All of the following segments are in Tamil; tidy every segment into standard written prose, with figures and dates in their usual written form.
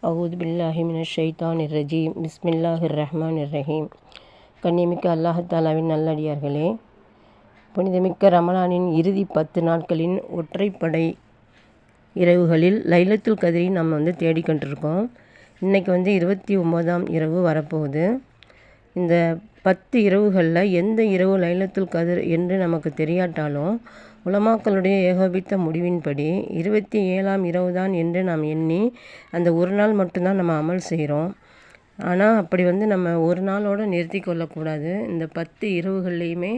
அவுது பில்லாஹி மினஷ் ஷைத்தானிர் ரஜீம் பிஸ்மில்லாஹிர் ரஹ்மானிர் ரஹீம். கண்ணியமிக்க அல்லாஹ் நல்லடியார்களே, புனிதமிக்க ரமலானின் இறுதி 10 நாட்களின் ஒற்றைப்படை இரவுகளில் லைலத்துல் கதிரை நம்ம தேடிக்கொண்டிருக்கோம். இன்றைக்கி 29ஆம் இரவு வரப்போகுது. இந்த 10 இரவுகளில் எந்த இரவு லைலத்துல் கதிர் என்று நமக்கு தெரியாட்டாலும் உலமாக்களுடைய ஏகோபித்த முடிவின்படி 27ஆம் இரவு தான் என்று நாம் எண்ணி அந்த ஒரு நாள் மட்டும்தான் நம்ம அமல் செய்கிறோம். ஆனால் அப்படி நம்ம ஒரு நாளோடு நிறுத்தி கொள்ளக்கூடாது. இந்த 10 இரவுகள்லேயுமே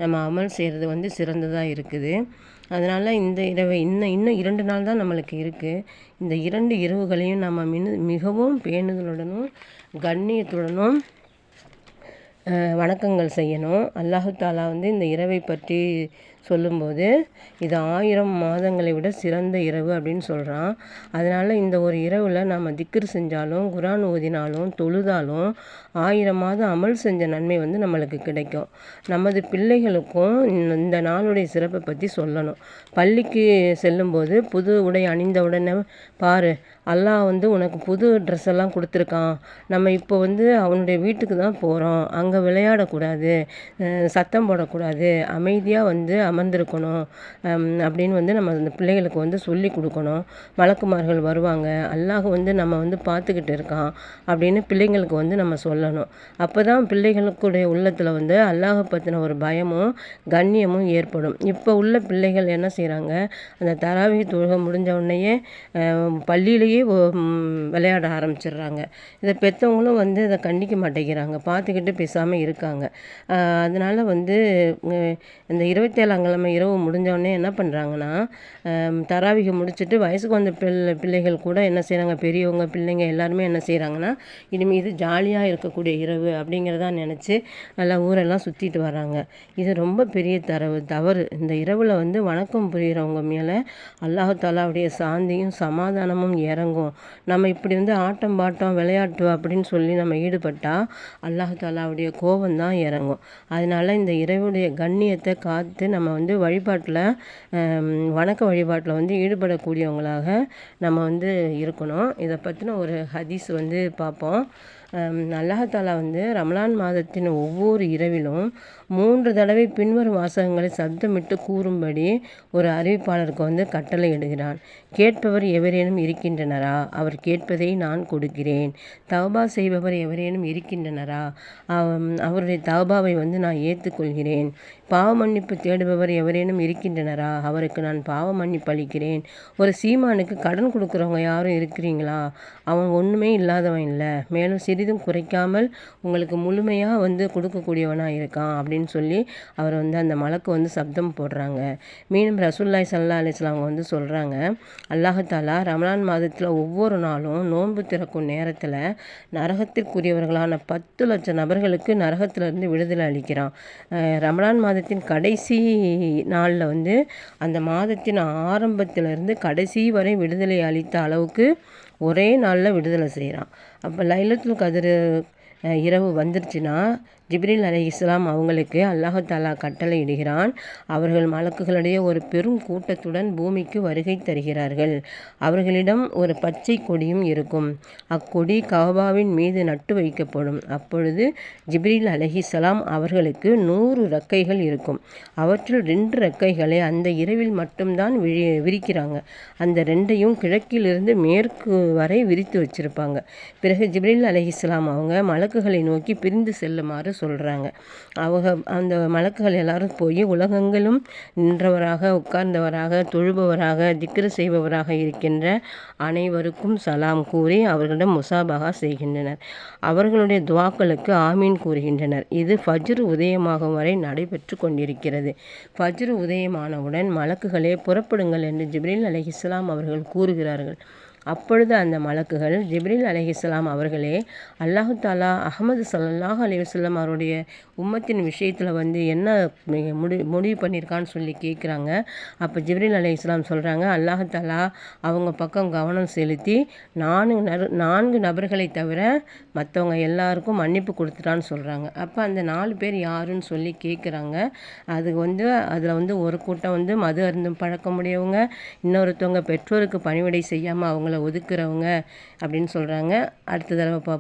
நம்ம அமல் செய்கிறது சிறந்ததாக இருக்குது. அதனால் இந்த இரவை இன்னும் 2 நாள் தான் நம்மளுக்கு இருக்குது. இந்த 2 இரவுகளையும் நம்ம மிகவும் பேணுதலுடனும் கண்ணியத்துடனும் வணக்கங்கள் செய்யணும். அல்லாஹு தாலா இந்த இரவை பற்றி சொல்லும்போது இது 1000 மாதங்களை விட சிறந்த இரவு அப்படின்னு சொல்கிறான். அதனால் இந்த ஒரு இரவில் நாம் திக்ர் செஞ்சாலும் குர்ஆன் ஓதினாலும் தொழுதாலும் 1000 மாதம் அமல் செஞ்ச நன்மை நம்மளுக்கு கிடைக்கும். நமது பிள்ளைகளுக்கும் இந்த நாளுடைய சிறப்பை பற்றி சொல்லணும். பள்ளிக்கு செல்லும்போது புது உடை அணிந்த உடனே பாரு, அல்லாஹ் உனக்கு புது ட்ரெஸ் எல்லாம் கொடுத்துருக்கான். நம்ம இப்போ அவனுடைய வீட்டுக்கு தான் போகிறோம். அங்கே விளையாடக்கூடாது, சத்தம் போடக்கூடாது, அமைதியாக அமர்ந்திருக்கணும் அப்படின்னு நம்ம அந்த பிள்ளைகளுக்கு சொல்லி கொடுக்கணும். மலக்குமார்கள் வருவாங்க, அல்லாஹ் நம்ம பார்த்துக்கிட்டு இருக்கான் அப்படின்னு பிள்ளைங்களுக்கு நம்ம சொல்லணும். அப்போ தான் பிள்ளைகளுக்குடைய உள்ளத்தில் அல்லாஹை பற்றின ஒரு பயமும் கண்ணியமும் ஏற்படும். இப்போ உள்ள பிள்ளைகள் என்ன செய்கிறாங்க, அந்த தராவி தொழுகை முடிஞ்ச உடனேயே பள்ளியிலேயே விளையாட ஆரம்பிச்சிடுறாங்க. இதை பெற்றவங்களும் இதை கண்டிக்க மாட்டேங்கிறாங்க, பார்த்துக்கிட்டு பேசாமல் இருக்காங்க. அதனால் இந்த 27ஆம் கிழமை இரவு முடிஞ்சோடனே என்ன பண்ணுறாங்கன்னா, தராவிகை முடிச்சுட்டு வயசுக்கு வந்த பிள்ளைகள் கூட என்ன செய்கிறாங்க, பெரியவங்க பிள்ளைங்க எல்லாருமே என்ன செய்கிறாங்கன்னா, இனிமேல் இது ஜாலியாக இருக்கக்கூடிய இரவு அப்படிங்கிறதா நினச்சி நல்லா ஊரெல்லாம் சுற்றிட்டு வராங்க. இது ரொம்ப பெரிய தவறு. இந்த இரவில் வணக்கம் புரிகிறவங்க மேலே அல்லாஹ் தாலாவுடைய சாந்தியும் சமாதானமும் இறங்கும். நம்ம இப்படி ஆட்டம் பாட்டம் விளையாட்டு அப்படின்னு சொல்லி நம்ம ஈடுபட்டால் அல்லாஹ் தாலாவுடைய கோபம் தான் இறங்கும். அதனால் இந்த இரவுடைய கண்ணியத்தை காத்து நம்ம வழிபாட்டில் வணக்க வழிபாட்டில் ஈடுபடக்கூடியவங்களாக நம்ம இருக்கணும். இதை பற்றின ஒரு ஹதீஸ் பார்ப்போம். அல்லாஹ் தாலா ரமலான் மாதத்தின் ஒவ்வொரு இரவிலும் 3 தடவை பின்வரும் வாசகங்களை சப்தமிட்டு கூறும்படி ஒரு அறிவிப்பாளருக்கு கட்டளை இடுகிறான். கேட்பவர் எவரேனும் இருக்கின்றனரா? அவர் கேட்பதை நான் கொடுக்கிறேன். தௌபா செய்பவர் எவரேனும் இருக்கின்றனரா? அவருடைய தௌபாவை நான் ஏற்றுக்கொள்கிறேன். பாவ மன்னிப்பு தேடுபவர் எவரேனும் இருக்கின்றனரா? அவருக்கு நான் பாவ மன்னிப்பு அளிக்கிறேன். ஒரு சீமானுக்கு கடன் கொடுக்குறவங்க யாரும் இருக்கிறீங்களா? அவன் ஒன்றுமே இல்லாதவன் இல்லை, மேலும் சிறிதும் குறைக்காமல் உங்களுக்கு முழுமையாக கொடுக்கக்கூடியவனாக இருக்கான் அப்படின்னு சொல்லி அவர் அந்த மலக்கு சப்தம் போடுறாங்க. மீண்டும் ரசூலுல்லாஹி ஸல்லல்லாஹு அலைஹி வஸல்லம் அவங்க சொல்கிறாங்க, அல்லாஹ் தாலா ரமலான் மாதத்தில் ஒவ்வொரு நாளும் நோன்பு திறக்கும் நேரத்தில் நரகத்திற்குரியவர்களான 10 லட்சம் நபர்களுக்கு நரகத்திலிருந்து விடுதலை அளிக்கிறான். ரமலான் மாதத்தின் கடைசி நாளில் அந்த மாதத்தின் ஆரம்பத்திலிருந்து கடைசி வரை விடுதலை அளித்த அளவுக்கு ஒரே நாளில் விடுதலை செய்கிறான். அப்போ லைலத்துல் கதிர் இரவு வந்துருச்சுன்னா ஜிப்ரீல் அலைஹிஸ்ஸலாம் அவங்களுக்கு அல்லாஹ் தாலா கட்டளை இடுகிறான். அவர்கள் மலக்குகளுடைய ஒரு பெரும் கூட்டத்துடன் பூமிக்கு வருகை தருகிறார்கள். அவர்களிடம் ஒரு பச்சை கொடியும் இருக்கும். அக்கொடி கஅபாவின் மீது நட்டு வைக்கப்படும். அப்பொழுது ஜிப்ரீல் அலைஹிஸ்ஸலாம் அவர்களுக்கு 100 ரெக்கைகள் இருக்கும். அவற்றில் 2 ரெக்கைகளை அந்த இரவில் மட்டும்தான் விரிக்கிறாங்க. அந்த 2ஐயும் கிழக்கிலிருந்து மேற்கு வரை விரித்து வச்சிருப்பாங்க. பிறகு ஜிப்ரீல் அலைஹிஸ்ஸலாம் அவங்க மலக்குகளை நோக்கி பிரிந்து செல்லுமாறு சொல்கிறாங்க. அவங்க அந்த மலக்குகள் எல்லாரும் போய் உலகங்களும் நின்றவராக, உட்கார்ந்தவராக, தொழுபவராக, திக்ரு செய்பவராக இருக்கின்ற அனைவருக்கும் சலாம் கூறி அவர்களிடம் முசாபஹா செய்கின்றனர். அவர்களுடைய துவாக்களுக்கு ஆமீன் கூறுகின்றனர். இது ஃபஜ்ர் உதயமாகும் வரை நடைபெற்று கொண்டிருக்கிறது. ஃபஜ்ர் உதயமானவுடன் மலக்குகளே புறப்படுங்கள் என்று ஜிப்ரீல் அலைஹிஸ்ஸலாம் அவர்கள் கூறுகிறார்கள். அப்பொழுது அந்த மலக்குகள் ஜிப்ரீல் அலைஹிஸ்ஸலாம் அவர்களே, அல்லாஹு தாலா அஹ்மது ஸல்லல்லாஹு அலைஹி வஸல்லம் அவருடைய உம்மத்தின் விஷயத்தில் என்ன முடிவு பண்ணியிருக்கான்னு சொல்லி கேட்குறாங்க. அப்போ ஜிப்ரீல் அலைஹிஸ்ஸலாம் சொல்கிறாங்க, அல்லாஹு தாலா அவங்க பக்கம் கவனம் செலுத்தி 4 நபர்களை தவிர மற்றவங்க எல்லாருக்கும் மன்னிப்பு கொடுத்துட்டான்னு சொல்கிறாங்க. அப்போ அந்த 4 பேர் யாருன்னு சொல்லி கேட்குறாங்க. அது அதில் ஒரு கூட்டம் மது அருந்தும் பழக்கமுடையவங்க, இன்னொருத்தவங்க பெற்றோருக்கு பணிவிடை செய்யாமல் அவங்கள நேரங்களை ஒதுக்குறவங்க அப்படின்னு சொல்கிறாங்க. அடுத்த தடவை பார்ப்போம்.